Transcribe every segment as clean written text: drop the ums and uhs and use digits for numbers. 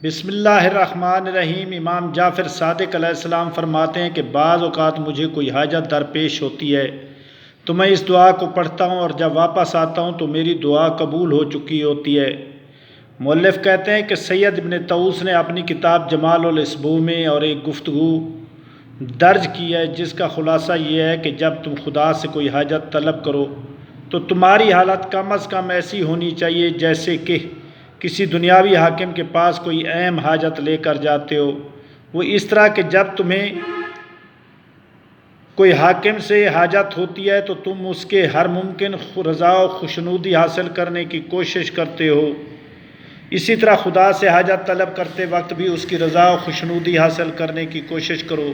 بسم اللہ الرحمن الرحیم۔ امام جعفر صادق علیہ السلام فرماتے ہیں کہ بعض اوقات مجھے کوئی حاجت درپیش ہوتی ہے تو میں اس دعا کو پڑھتا ہوں اور جب واپس آتا ہوں تو میری دعا قبول ہو چکی ہوتی ہے۔ مؤلف کہتے ہیں کہ سید ابن طاؤس نے اپنی کتاب جمال الاسبوع میں اور ایک گفتگو درج کی ہے جس کا خلاصہ یہ ہے کہ جب تم خدا سے کوئی حاجت طلب کرو تو تمہاری حالت کم از کم ایسی ہونی چاہیے جیسے کہ کسی دنیاوی حاکم کے پاس کوئی اہم حاجت لے کر جاتے ہو۔ وہ اس طرح کہ جب تمہیں کوئی حاکم سے حاجت ہوتی ہے تو تم اس کے ہر ممکن رضا و خوشنودی حاصل کرنے کی کوشش کرتے ہو، اسی طرح خدا سے حاجت طلب کرتے وقت بھی اس کی رضا و خوشنودی حاصل کرنے کی کوشش کرو۔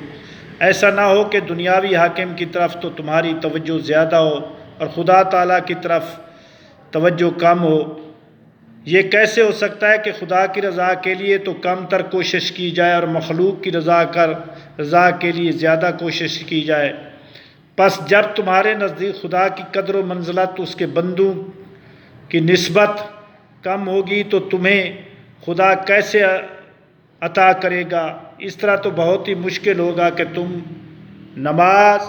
ایسا نہ ہو کہ دنیاوی حاکم کی طرف تو تمہاری توجہ زیادہ ہو اور خدا تعالیٰ کی طرف توجہ کم ہو۔ یہ کیسے ہو سکتا ہے کہ خدا کی رضا کے لیے تو کم تر کوشش کی جائے اور مخلوق کی رضا کے لیے زیادہ کوشش کی جائے؟ پس جب تمہارے نزدیک خدا کی قدر و منزلت اس کے بندوں کی نسبت کم ہوگی تو تمہیں خدا کیسے عطا کرے گا؟ اس طرح تو بہت ہی مشکل ہوگا کہ تم نماز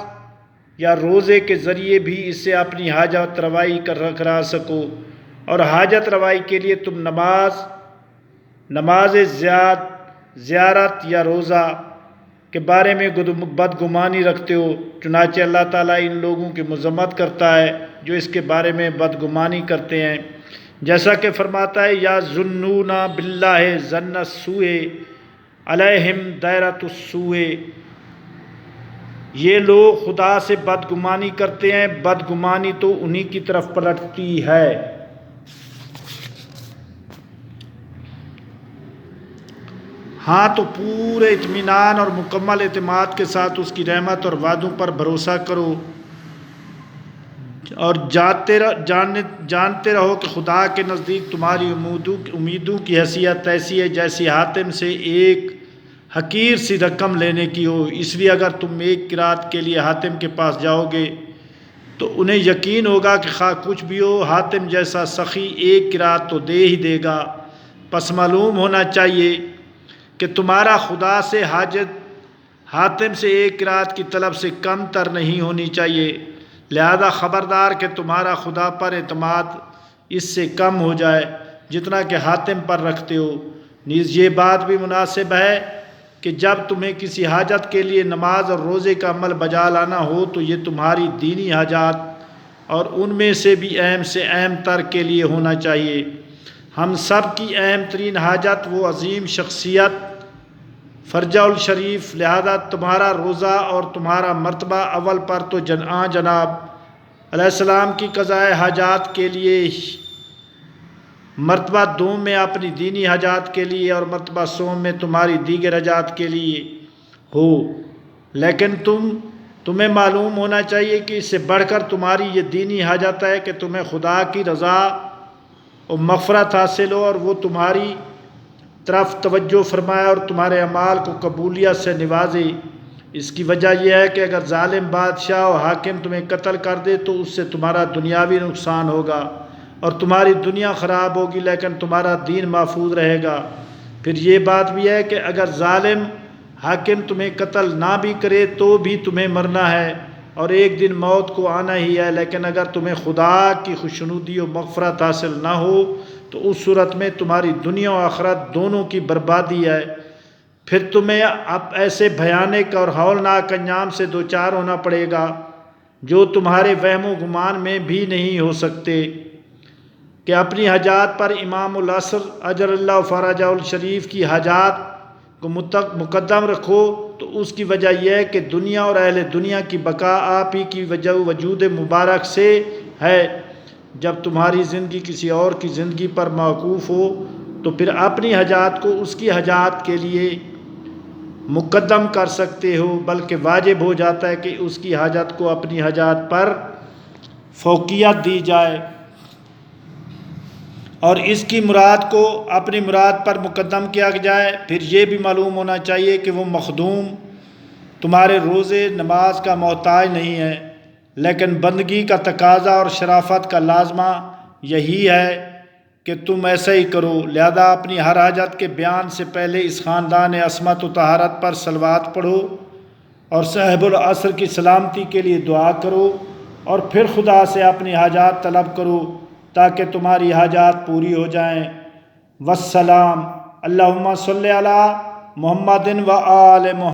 یا روزے کے ذریعے بھی اس سے اپنی حاجت روائی کرا سکو، اور حاجت روائی کے لیے تم نماز زیارت یا روزہ کے بارے میں بدگمانی رکھتے ہو۔ چنانچہ اللہ تعالیٰ ان لوگوں کی مذمت کرتا ہے جو اس کے بارے میں بدگمانی کرتے ہیں، جیسا کہ فرماتا ہے یا ظنون باللہ ظن السوء علیہم دائرۃ السوء۔ یہ لوگ خدا سے بدگمانی کرتے ہیں، بدگمانی تو انہی کی طرف پلٹتی ہے۔ ہاں تو پورے اطمینان اور مکمل اعتماد کے ساتھ اس کی رحمت اور وعدوں پر بھروسہ کرو اور جانتے رہو کہ خدا کے نزدیک تمہاری امیدوں کی حیثیت ایسی ہے جیسی حاتم سے ایک حقیر سی رقم لینے کی ہو۔ اس لیے اگر تم ایک قرات کے لیے حاتم کے پاس جاؤ گے تو انہیں یقین ہوگا کہ خواہ کچھ بھی ہو حاتم جیسا سخی ایک قرات تو دے ہی دے گا۔ پس معلوم ہونا چاہیے کہ تمہارا خدا سے حاجت حاتم سے ایک قرات کی طلب سے کم تر نہیں ہونی چاہیے، لہذا خبردار کہ تمہارا خدا پر اعتماد اس سے کم ہو جائے جتنا کہ حاتم پر رکھتے ہو۔ نیز یہ بات بھی مناسب ہے کہ جب تمہیں کسی حاجت کے لیے نماز اور روزے کا عمل بجا لانا ہو تو یہ تمہاری دینی حاجات اور ان میں سے بھی اہم سے اہم تر کے لیے ہونا چاہیے۔ ہم سب کی اہم ترین حاجت وہ عظیم شخصیت فرجہ الشریف، لہذا تمہارا روزہ اور تمہارا مرتبہ اول پر تو جناب علیہ السلام کی قضاء حاجات کے لیے، مرتبہ دوم میں اپنی دینی حاجات کے لیے اور مرتبہ سوم میں تمہاری دیگر حاجات کے لیے ہو، لیکن تمہیں معلوم ہونا چاہیے کہ اس سے بڑھ کر تمہاری یہ دینی حاجت ہے کہ تمہیں خدا کی رضا اور مغفرت حاصل ہو اور وہ تمہاری طرف توجہ فرمائے اور تمہارے اعمال کو قبولیت سے نوازے۔ اس کی وجہ یہ ہے کہ اگر ظالم بادشاہ و حاکم تمہیں قتل کر دے تو اس سے تمہارا دنیاوی نقصان ہوگا اور تمہاری دنیا خراب ہوگی لیکن تمہارا دین محفوظ رہے گا۔ پھر یہ بات بھی ہے کہ اگر ظالم حاکم تمہیں قتل نہ بھی کرے تو بھی تمہیں مرنا ہے اور ایک دن موت کو آنا ہی ہے، لیکن اگر تمہیں خدا کی خوشنودی و مغفرت حاصل نہ ہو تو اس صورت میں تمہاری دنیا و آخرت دونوں کی بربادی ہے۔ پھر تمہیں اب ایسے بھیانک اور ہولناک انجام سے دوچار ہونا پڑے گا جو تمہارے وہم و گمان میں بھی نہیں ہو سکتے کہ اپنی حاجات پر امام العصر اجر اللہ فرجہ الشریف کی حاجات کو مقدم رکھو، تو اس کی وجہ یہ ہے کہ دنیا اور اہل دنیا کی بقا آپ ہی کی وجود مبارک سے ہے۔ جب تمہاری زندگی کسی اور کی زندگی پر موقوف ہو تو پھر اپنی حاجات کو اس کی حاجات کے لیے مقدم کر سکتے ہو، بلکہ واجب ہو جاتا ہے کہ اس کی حاجت کو اپنی حاجات پر فوقیت دی جائے اور اس کی مراد کو اپنی مراد پر مقدم کیا جائے۔ پھر یہ بھی معلوم ہونا چاہیے کہ وہ مخدوم تمہارے روزے نماز کا محتاج نہیں ہے، لیکن بندگی کا تقاضا اور شرافت کا لازمہ یہی ہے کہ تم ایسا ہی کرو، لہذا اپنی ہر حاجت کے بیان سے پہلے اس خاندان عصمت و طہارت پر صلوات پڑھو اور صاحب العصر کی سلامتی کے لیے دعا کرو، اور پھر خدا سے اپنی حاجات طلب کرو تاکہ تمہاری حاجات پوری ہو جائیں۔ والسلام۔ اللہم صلی علی محمد و آل محمد۔